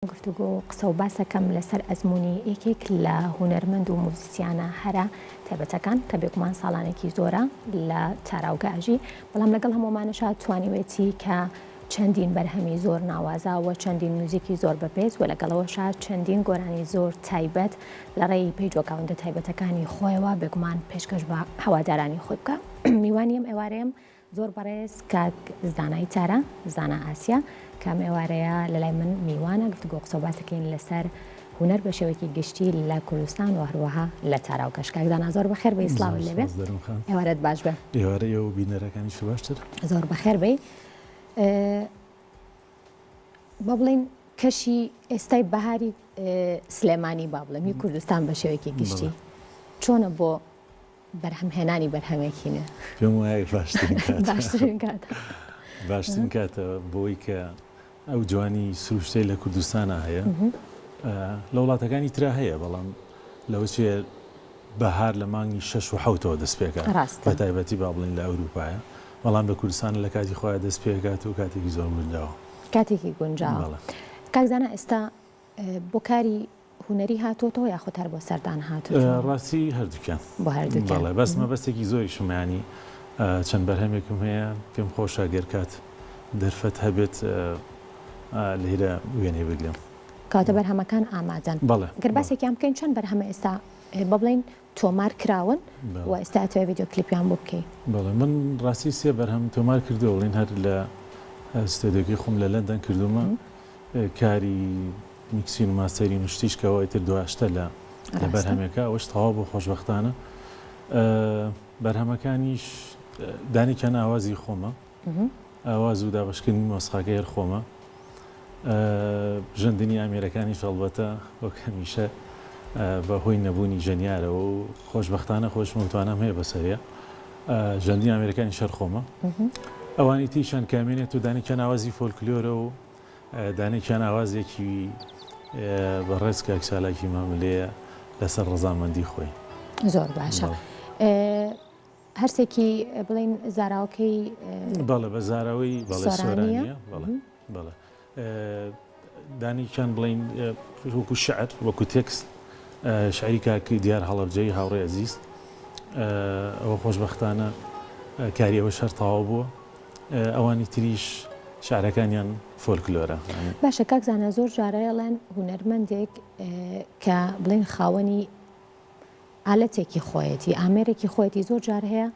گفتگو قسە و باسەکەم لەسەر ئەزمموی یەکێک لە هوەرمەند و موزیسیانە هەرە تایبەتەکان کە بێگومان ساڵانێکی زۆرە لە تاراوگاژی بەڵام لەگەڵ هەمومانەشا توانیوێتی کە چەندین بەرهەمی زۆر ناوازاوە چەندین موزیکی زۆر بەپێز و لەگەڵەوەشا چەندین گۆرانی زۆر تایبەت لە ڕێی پێیجۆکاوندە تایبەتەکانی خۆیەوە بێگومان پێشکەش بە هەوادارانی خۆی بکە میوانیم ئێوارەیەم زۆر بەڕێز کاک زانای تارە زانا ئاسیا کام ئێوارەیە لەلای من میوانە گفتگۆ قسە و باسەکەین لەسەر هوەر بە شێوەیەکی گشتی لە کوردستان و هەروەها لە تاراوگەش کاک زانا زۆر بەخێر بێ ئیسلااو لێبێ ئێوارەت باش بێ ئێوارەیە و بینەرەکانیش باشتر زۆر بەخێر بێ با بڵین کەشی ئێستای بەهاری سلێمانی با بڵێمی کوردستان بە شێوەیەکی گشتی چۆنە بۆ بەرهەمهێنانی بەرهەمێکینە پێم وایە باشترین کات باشترین کاتە بۆی کە ئەو جوانی سروشتەی لە کوردستانە هەیە لە وڵاتەکانی ترا هەیە بەڵام لەوەچێ بەهار لە مانگی 6 و 7ەوە دەست پێکات بە تایبەتی با بڵین لە ئەوروپایە بەڵام لە کوردستان لە کاتی خۆیان دەست پێکات و کاتێکی زۆر گونجاوە کاتێکی گونجاوە کاک زانا ئێستا بۆ کاری هوەری هاتوۆتەوە یاخۆ هەر بۆ سەردان هاتووە ڕاستی هەردووکیان بۆ هەردووکیان بەس مەبەستێکی زۆریشمانی چەند بەرهەمێکم هەیە پێم خۆشە گەرکات دەرفەت هەبێت لێرە وێنێ بگرم کاتە بەرهەمەکان ئامادەن گەر باسێکیان بکەین چەند بەرهەمە ئێستا بڵین تۆمار کراون و ئێستا ئەتوێ ڤیدیۆ کلیپیان بۆ بکەیت بەڵێ من ڕاستی سێ بەرهەم تۆمار کردو بڵین هەر لە ستۆدیۆکەی خۆم لە لەندەن کردومە کاری میکسین و ماسەری نوشتیشکەوە ئیتر دواشتە لە بەرهەمێکە ئەوەش تەواو بۆ خۆشبەختانە بەرهەمەکانیش دانیکیان ئاوازی خۆمە ئاواز و دابشکردنی مۆسیقاکە هەر خۆمە ژەندنی ئامێرەکانیش هەڵبەتە وەک هەمیشە بەهۆی نەبوونی ژەنیارەوە و خۆشبەختانە خۆشمەوتوانم هەیە بەسەریە ژەندنی ئامێرەکانی شەر خۆمە ئەوانی تیشان کامێنێت و دانیکیان ئاوازی فۆلکلۆرە و دانێکیان ئاوازێکی بەڕێز کاکسالاکی ماملەیە لەسەر ڕەزامەندی خۆی زۆر باشە هەرسێکی بڵین زاراوەکەی بەڵێ بە زاراوەی بەڵێ سۆرانیە بەڵێ دانیکیان بڵین وەکو شعر وەکو تێکست شعری کاکی دیار هەڵەبجەی هاوڕێ عەزیز ئەوە خۆشبەختانە کاریەوە شەر تەواو بووە ئەوانی تریش شعرەکانیان فۆلکلۆرە باشە کاک زانە زۆر جارەیەڵێن هوەرمەندێک کە بڵین خاوەنی ئالەتێکی خۆیەتی ئامێرێکی خۆیەتی زۆر جار هەیە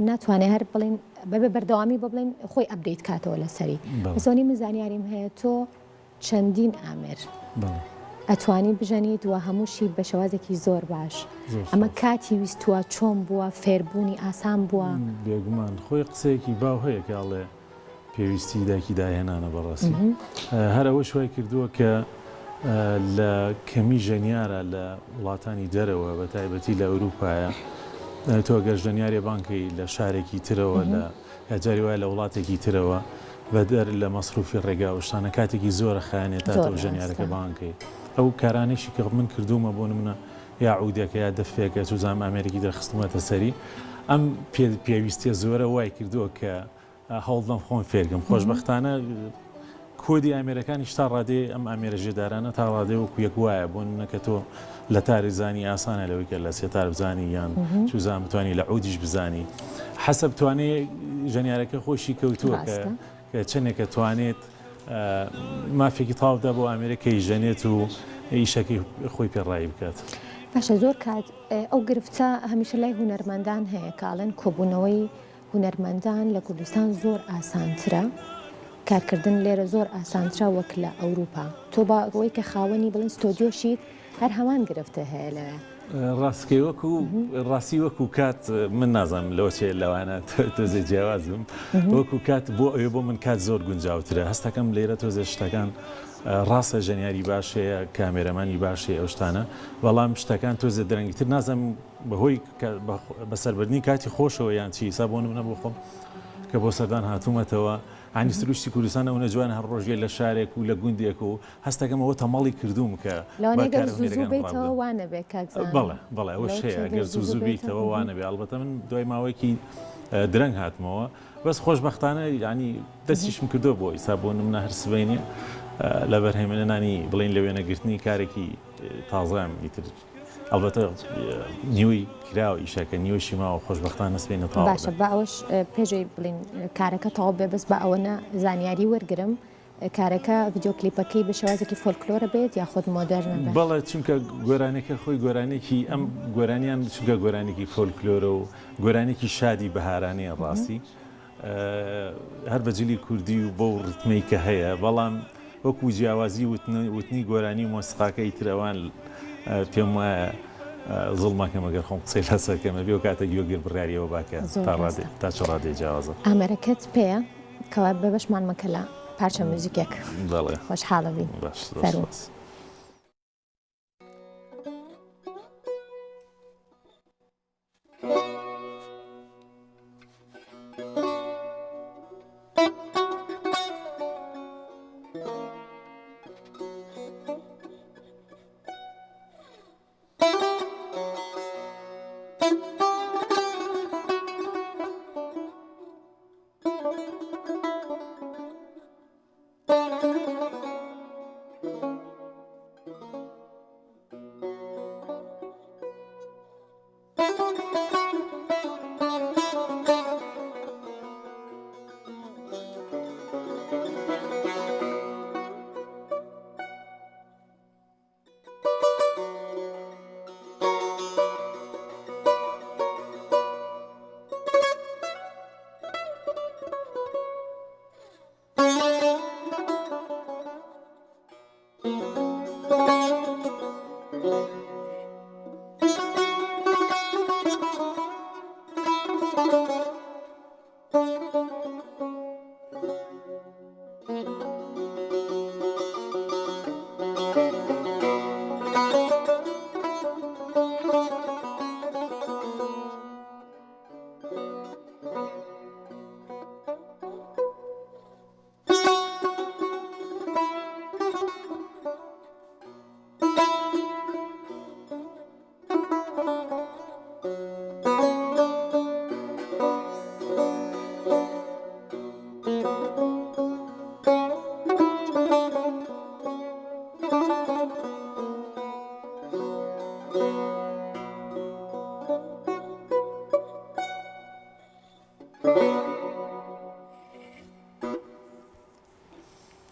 ناتوانێت هەر بڵین بەبێ بەردەوامی بە بڵین خۆی ئەپدەیت کاتەوە لەسەری بەسۆنی من زانیاریم هەیە تۆ چەندین ئامێر ئەتوانی بژەنیت و هەمووشی بە شێوازێکی زۆر باش ئەمە کاتی ویستووە چۆن بووە فێربوونی ئاسان بووە بێگومان خۆی قسەیەکی باو هەیە کاڵێ پێویستی دایکی داهێنانە بەڕاستی هەر ئەوە شوای کردووە کە لە کەمی ژەنیارە لە وڵاتانی دەرەوە بە تایبەتی لە ئەوروپایە تۆ گەر ژەنیارێ بانکەی لە شارێکی ترەوە لە یاجاری وایە لە وڵاتێکی ترەوە بە دەر لە مەسروفی ڕێگا و شتانە کاتێکی زۆرە خایەنێت تاتەوە ژەنیارەکە بانکەی ئەو کارانێکی کە من کردومە بۆ نمونە یا عودێکە یا دەفێکە توزانام ئامێرێکی دەرخستمەتە سەری ئەم پێویستیە زۆرە وای کردووە کە هەوڵدەم خۆم فێرگم خۆشبەختانە کۆدی ئامێرەکانیش تا ڕادێ ئەم ئامێرە ژێدارانە تا ڕادێ وەکو یەک وایە بۆ نمونەکە تۆ لە تاری زانی ئاسانە لەوەی کە لە سێتار بزانی یان چوزان بتوانانی لە عودیش بزانی حەسەب توانێت ژەنیارەکە خۆشی کەوتووە کە چەندێکە توانێت مافێکی تاودا بۆ ئامێرەکەی ژەنێت و ئیشەکەی خۆی پێڕایی بکات باشە زۆر کات ئەو گرفتە هەمیشە لای هوەرمەندان هەیە کاڵێن کۆبوونەوەی هوەرمەندان لە کوردستان زۆر ئاسانترە کارکردن لێرە زۆر ئاسانترە وەک لە ئەوروپا تۆ بە ڕۆی کە خاوەنی بڵین ستۆدیۆشیت هەر هەمان گرفتە هەیە لە ڕاستکەی وەکو ڕاستی وەکو کات من نازانم لەوە چێ لەوانە تۆزێ جیاوازم وەکو کات بۆ ئەوێ بۆ من کات زۆر گونجاوترە هەستەکەم لێرە تۆزێ شتەکان ڕاستە ژەنیاری باشەیە کامێرەمانی باشەیە ئەو شتانە بەڵام شتەکان تۆزێ درەنگیتر نازانم بەهۆی بەسەربردنی کاتی خۆشەوە یان چی سا بۆ منە بۆ خۆم کە بۆ سەردان هاتوومەتەوە هانی سروشتی کوردستانە ئەوە جوان هەر ڕۆژێ لە شارێک و لە گوندێک و هەستەکەمەوە تەمەڵی کردوم کە بەڵێ ئەوە شەیە گەر زوو بیتەوە وانەبێ ئەڵبەتە من دوای ماوەیەکی درەنگ هاتمەوە بەس خۆشبەختانە ینی دەستیشم کردو بۆ ئیسا بۆ نمونە هەر سبەینێ لە بەرهێمنانی بڵین لە وێنەگرتنی کارێکی تازەم ئیتر ئەلبەتە نیوەی کراوە ئیشەکە نیوەشی ماوە خۆشبەختانە نسبێنە تاوە باشە بە ئەوش پێشەی بڵین کارەکە تەواو بێ بەس بە ئەوەنە زانیاری وەرگرم کارەکە ڤیدیۆکلیپەکەی بە شێوازێکی فۆلکلۆرە بێت یا خۆت مۆدەرنە بێت بەڵێ چونکە گۆرانەکە خۆی گۆرانێکی ئەم گۆرانیان چونکە گۆرانێکی فۆلکلۆرە و گۆرانێکی شادی بەهارانەیە ڕاستی هەر بەجلی کوردی و بۆ ڕتمەی کە هەیە بەڵام وەکو جیاوازی وتنی گۆرانی و مۆسیقاکەی ترەوان پێم وایە زڵماکەم ئەگەر خۆم قسەی لەسەرکەمە بێ و کاتە گوێگر بڕیاریەوە باکە تا چ ڕادێ جیاوازە ئامەرەکەت پێەیە کەوا بەبەشمان مەکە لە پارچە موزیکێک بەڵێ خۆشحاڵەبی باش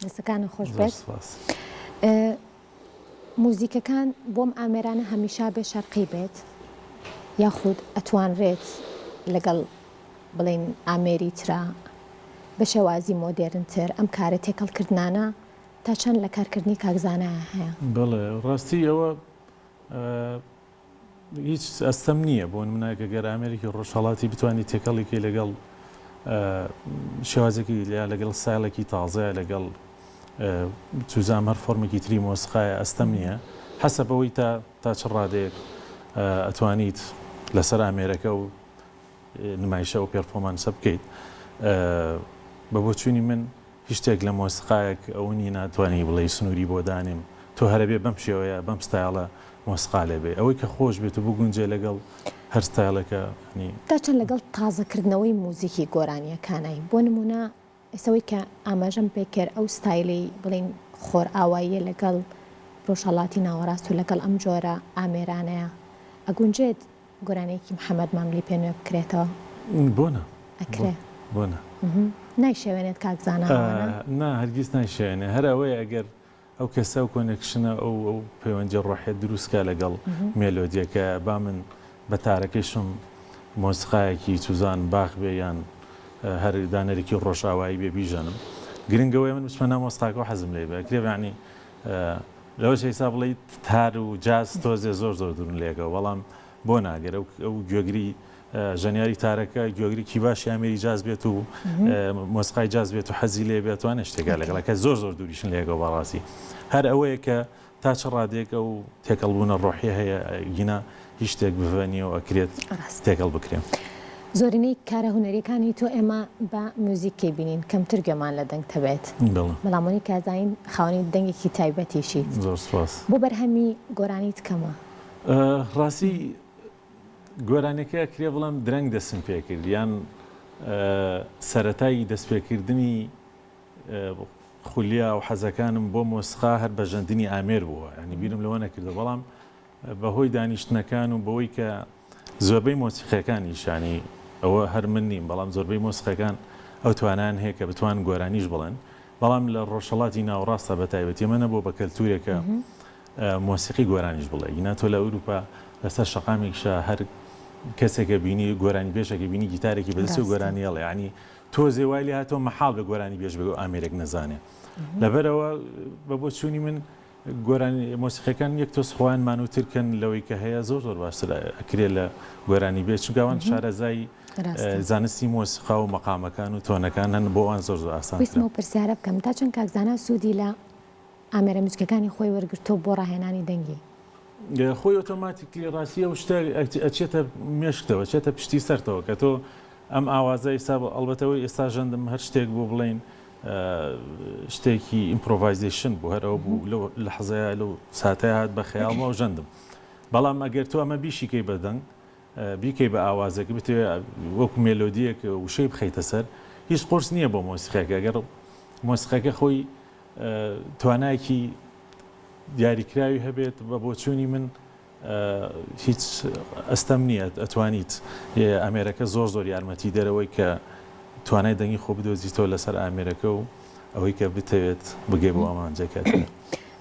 دەستەکانە خۆش بێت موزیکەکان بۆم ئامێرانە هەمیشا بێ شەرقی بێت یاخود ئەتوانرێت لەگەڵ بڵین ئامێری ترا بە شێوازی مۆدێرنتر ئەم کارە تێکەڵکردانە تا چەند لە کارکردنی کاکزانە هەیە بڵێ ڕاستی ئەوە هیچ ئەستەم نییە بۆ منایکە گەر ئامریکی ڕۆژهڵاتی بتوانانی تێکەڵێکی لەگەڵ شێوازێکی لەگەڵ سایلێکی تازایە لەگەڵ توزام هەر فۆرمێکی تری مۆسیقایە ئەستەم نییە حەسەب ئەوەی تا چ ڕادێک ئەتوانیت لەسەر ئامێرەکە و نمایشە و پێرفۆمانسە بکەیت بە بۆ چوونی من هیچ شتێک لە مۆسیقایەک ئەوەنی ناتوانانی بڵێ سنووری بۆ دانیم تۆ هەرەبێ بەم شێوەیە بەم ستایڵە مۆسیقا لێ بێ ئەوەی کە خۆش بێت و بگونجێ لەگەڵ هەر ستایڵەکە تا چەند لەگەڵ تازەکردنەوەی موزیکی گۆرانیەکانایی بۆ نمونە ئێسەوەی کە ئاماژەم پێکرد ئەو ستایلی بڵین خۆر ئاواییە لەگەڵ ڕۆژهەڵاتی ناوەڕاست و لەگەڵ ئەم جۆرە ئامێرانەیە ئەگونجێت گۆرانێکی محەممەد ماملی پێنوێ بکرێتەوە بۆنە ئەکرێ بۆنە نایشێوێنێت کاکزانە نا هەرگیز نایشێنێ هەر ئەوەیە ئەگەر ئەو کەسە و کۆنێکشنە ئەو پەیوەنجە ڕۆحێت دروستکە لەگەڵ مێلۆدیەکە با من بە تارەکەیشم مۆسیقایەکی توزان باخ بێ یان هەر دانەرێکی ڕۆژاوایی بێ بیژەنم گرنگەوەی من بچمە مۆسیقاکە و حەزم لێ بە کرێبانی لەوە شەیسا بڵێ تار و جاز تۆزێ زۆر دوورن لێگە بەڵام بۆ ناگەر ئەو گوێگری ژەنیاری تارەکە گوێگریکی باشی ئامێری جاز بێت و مۆسیقای جاز بێت و حەزی لێ بێتوانە شتێکا لەگەڵەکە زۆر دووریشن لێگە بەڕاستی هەر ئەوەیە کە تا چ ڕادێکە و تێکەڵبوونە ڕۆحی هەیە گینا هیچ شتێک بڤێنیەوە ئەکرێت تێکەڵ بکرێن زۆرینەی کارە هوەریەکانی تۆ ئێمە بە موزیکی بینین کەمتر گەمان لە دەنگ دەبێت بەڵامۆنی کازین خاوەنی دەنگێکی تایبەتیشیت زۆر سپاس بۆ بەرهەمی گۆرانیت کەمە ڕاستی گۆرانەکە کرێ بڵام درەنگ دەستم پێ کرد یان سەرەتایی دەستپێکردنی خولیا و حەزەکانم بۆ مۆسیقا هەر بەژەندنی ئامێر بووە ینی بیرم لەوە نەکردە بەڵام بەهۆی دانیشتنەکان و بەوەی کە زۆربەی مۆسیقیەکانیش ینی ئەوە هەر من نیم بەڵام زۆربەی مۆسیقیەکان ئەو توانان هەیە کە بتوان گۆرانیش بڵێن بەڵام لە ڕۆژهەڵاتی ناوەڕاستە بە تایبەتی ئەمە نەبوو بە کەلتورێکە مۆسیقی گۆرانیش بڵێ ینا تۆ لە ئەوروپا لەسەر شەقامێکشە هەر کەسێکە بینی گۆرانی بێژێکی بینی گیتارێکی بەدەستی و گۆرانیەڵێ ینی تۆ زێوای لێ هاتۆ مەحاڵ بە گۆرانی بێژ بێ ئامێرێک نەزانێ لەبەرەوە بە بۆ چوونی من گۆرانی مۆسیقیەکان یەک تۆ سخۆیان مانوترکەن لەوەی کە هەیە زۆر زۆر باشتر ئەکرێت لە گۆرانی بێت چونکەوان شارەزای زانستی مۆسیقا و مەقامەکان و تۆنەکان هەن بۆ ئەوان زۆر زۆر ئاسان ویستمە پرسیارە بکەم تا چەند کاکزانە سوودی لە ئامێرە موزیکەکانی خۆی وەرگرتۆ بۆ ڕاهێنانی دەنگی خۆی ئۆتۆماتیکلی ڕاستیە و شتە ئەچێتە مێشکتەوە چێتە پشتی سەرتەوە کە تۆ ئەم ئاوازە ئێستا ئەڵبەتەوەی ئێستا ژەندم هەر شتێک بۆ بڵین شتێکی ئیمپرۆڤایزیشن بوو هەرەوە بوو لە حەزەیە لەو ساتای هات بە خەیاڵمەوە ژەندم بەڵام ئەگەر تۆ ئەمە بیشیکەی بەدەنگ بیکەی بە ئاوازێک بتوێ وەکو مێلۆدیەک وشەی بخەیتە سەر هیچ قرس نییە بۆ مۆسیقەکە ئەگەر مۆسیقەکە خۆی توانایکی دیاریکراوی هەبێت بە بۆچوونی من هیچ ئەستەم نییە ئەتوانیت ئامێرەکە زۆر زۆر یارمەتی دەرەوەی کە توانای دەنگی خۆ بدۆزیتۆ لەسەر ئامێرەکە و ئەوەی کە بتەوێت بگێ بۆ ئامانجەکەت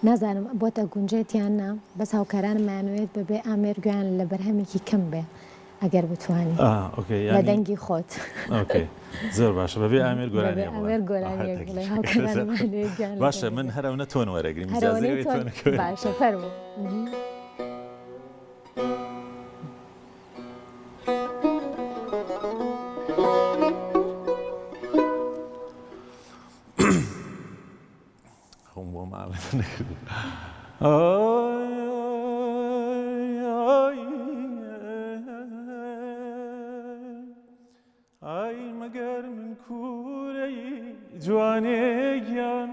نازانم بۆتە گونجێتیاننا بەس هاوکارانمانوێت بەبێ ئامێر گویان لە بەرهەمێکی کەم بێ ئەگەر بتوانانی لە دەنگی خۆت زۆر باشە بەبێ ئامێر گۆرانی باشە من هەرەونە تۆن وەرەگریم باشە فەرموو ئای مەگەر من کوورەی جوانێکیان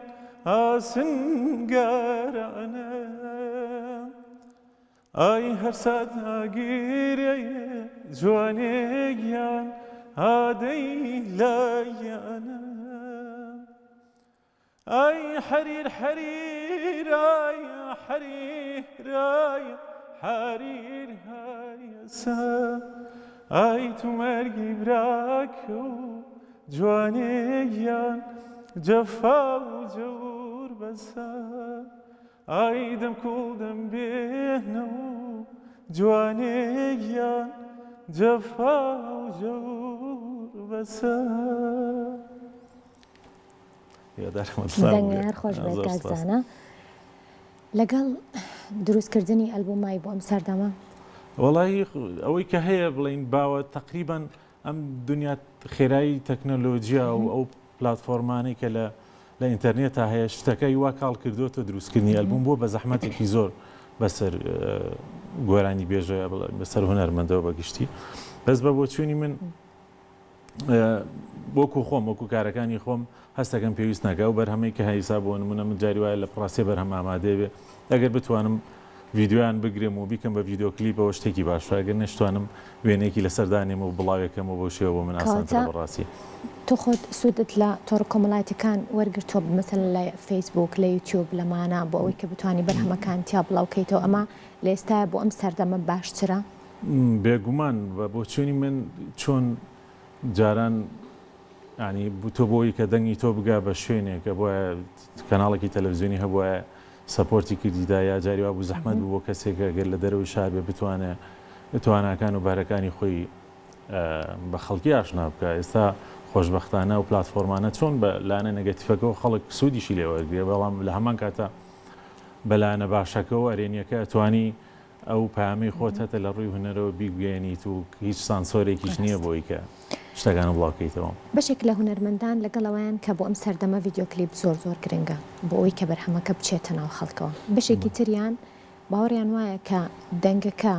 ئاسنگارانە ئای هەر سات ناگیرەی جوانێکیان ئادەی لایەنە ئای حەریر حەریر ئایە حەریر ئایە حەریر هایەسە ئای تو مەرگی براکە و جوانێکیان جەفا و جەور بەسە ئای دەم کوڵ دەم بێنە و جوانێکیان جەفا و جەور بەسە دەنگیار خۆش بێت کاکزانە لەگەڵ دروستکردنی ئەلبومای بۆ ئەم سەردەمە وەڵی ئەوەی کە هەیە بڵین باوە تقریبان ئەم دنیا خێرایی تەکنۆلۆژیا و ئەو پلاتفۆرمانەی کە لە ئینتەرنێتە هەیە شتەکەی وا کاڵ کردوتە دروستکردنی ئەلبوم بۆ بە زەحمەتێکی زۆر بەسەر گۆرانی بێژە بەسەر هونەرمەندەوە بەگشتی بەس بە بۆچوونی من وەکو خۆم وەکو کارەکانی خۆم هەستەکەم پێویست ناکە و بەرهەمەی کە هەیسا بۆ نمونە من جاری وایە لە پڕاستی بەرهەم ئامادەیە بێ ئەگەر بتوانم ڤیددیویان بگرێم و بیکەم بە ڤیددیۆ کلیپەوە شتێکی باشە ئەگەر نەشتوانم وێنێکی لەسەردانێم و بڵاوێکەم و بۆ شێوە بۆ من ئاسانتر بەڕاستی تۆ خۆت سوودت لە تۆڕ کۆمەڵایەتەکان وەرگرتووە مەسەڵەن لە فەیسبوک لە یوتیوب لەمانە بۆ ئەوەی کە بتوانانی بەرهەمەکان تیا بڵاوکەیتەوە ئەمە لە ئێستا بۆ ئەم سەردەمە باشترە بێگومان بۆ چۆنی من چۆن جاران ینی تۆ بۆی کە دەنگی تۆ بگا بە شوێنێک کە بۆە کەناڵێکی تەلەڤیزیۆنی هەبووە سەپۆرتی کردیدا یا جاری وا بوو زەحمەت بوو بۆ کەسێکە گەر لە دەرەوەی شار بێ بتوانێت تواناکان و بارەکانی خۆی بە خەڵکی ئاشنا بکە ئێستا خۆشببختانە و پلاتفۆرمانە چۆن بە لانە نەگەتیفەکەەوە خەڵک سوودیشی لێوەرگێ بەڵام لە هەمان کاتە بەلانە باشەکەەوە ئەرێنیەکە توانی ئەو پامی خۆت هەتە لە ڕووی هونەرەوە بیگوێنیت و هیچ سانسۆرێکیش نییە بۆی کە شتەکان بڵاوکەیتەوە بەشێک لە هونەرمەندان لەگەڵەوەیان کە بۆ ئەم سەردەمە ڤیددیۆ کلیپ زۆر زۆر گرنگە بۆ ئەوی کە بەرهەمەکە بچێتە ناو خەڵکەوە بەشێکی تریان باوەڕیان وایە کە دەنگەکە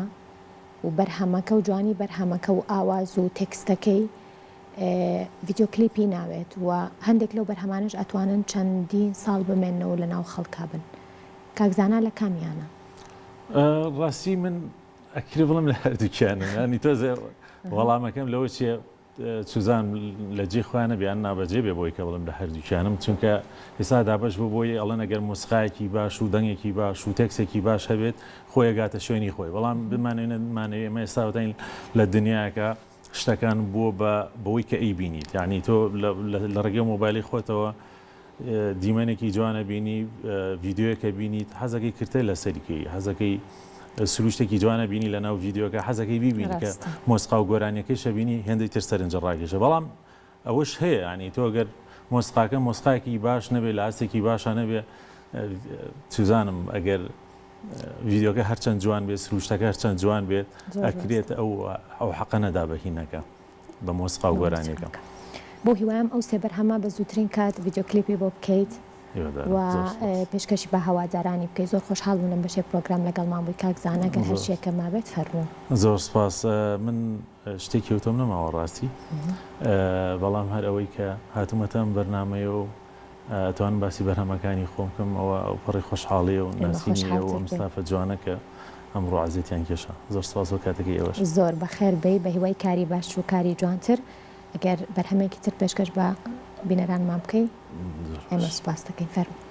و بەرهەمەکە و جوانی بەرهەمەکە و ئاواز و تێکستەکەی ڤیددیۆ کلیپی ناوێت و هەندێک لەو بەرهەمانش ئەتوانن چەندین ساڵ بمێنەوە لە ناو خەڵکا بن کاکزانە لە کامیانە ڕاستی من ئەکری بڵم لە هەردووکیانم ینی تۆزێ وەڵامەکەم لەوە چیە سوزان لە جێ خۆیانە بیان نابەجێ بێ بۆی کە بڵم لە هەردووکیانم چونکە ئێستا دابش بوو بۆی ئەڵەن ئەگەر مۆسیقایەکی باش و دەنگێکی باش و تێکسێکی باش هەبێت خۆی گاتە شوێنی خۆی بەڵام بمانەوێت ئێمە ئێستا وتین لە دنیاکە شتەکان بووە بەوەی کە ئەی بینیت یعنی تۆ لە ڕێگەی مۆبایلی خۆتەوە دیمەنێکی جوانە بینی ڤیددیوەکە بینیت حەزەکەی کردە لە سەریکەی حەزەکەی سروشتێکی جوانە بینی لە ناو ڤیددیوەکە حەزەکەی بیبینی کە مۆسیقا و گۆرانیەکەیشە بینی هێندەی تر سەرنجە ڕاکێشە بەڵام ئەوەش هەیە ینی تۆ گەر مۆسیقاکە مۆسیقایەکی باش نەبێت لە ئاستێکی باشە نەبێ سوزانم ئەگەر ڤیددیوەکە هەرچەند جوان بێت سروشتەکە هەرچەند جوان بێت ئەکرێت ئەو حەقە نەدا بەهینەکە بە مۆسیقا و گۆرانیەکە بۆ هیوایم ئەو سێبەر هەما بە زووترین کات ڤیددیۆکلیپی بۆ بکەیت و پێشکەشی بە هەوادارانی بکەیت زۆر خۆشحاڵ بوونم بەشێ پرۆگرام لەگەڵمان بووی کاکزانە گەر هەر شتێکە مابێت فەرموو. زۆر سپاس من شتێکی وتم نەماوە ڕاستی بەڵام هەر ئەوەی کە هاتوومەتە ئەم بەرنامەیە و توان باسی بەرهەمەکانی خۆم بکەم ئەوە پەڕی خۆشحاڵیە و ناسینیە و ئەمستافە جوانە کە ئەمڕۆ عەزیەتیان کێشە زۆر سپاس بۆ کاتێکی ئێوەش زۆر بەخێر بێی بە هیوای کاری باش و کاری جوانتر ئەگەر بەرهەمێکی تر پێشکەش بە بینەرانمان بکەین ئێمە سوپاس دەکەین فەرموو.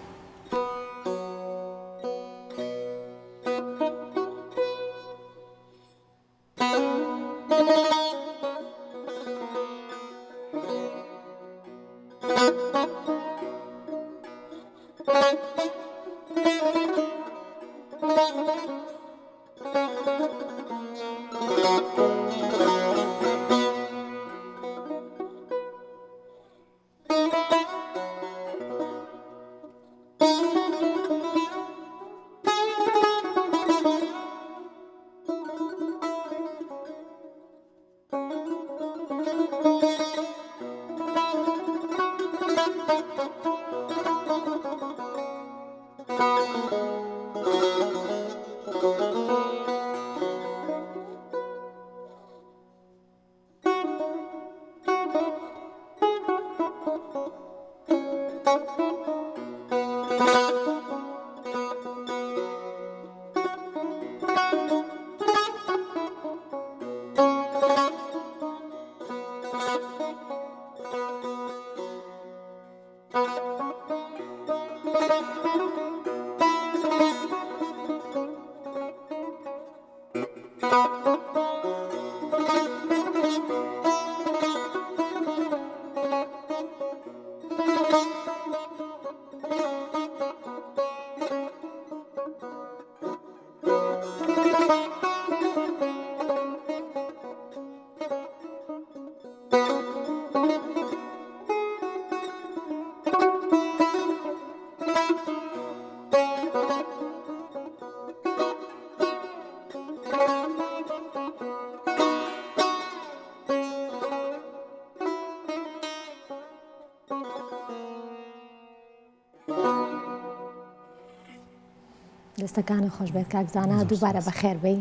دەستەکانە خۆش بێت کاکزانە دووبارە بەخێر بێی.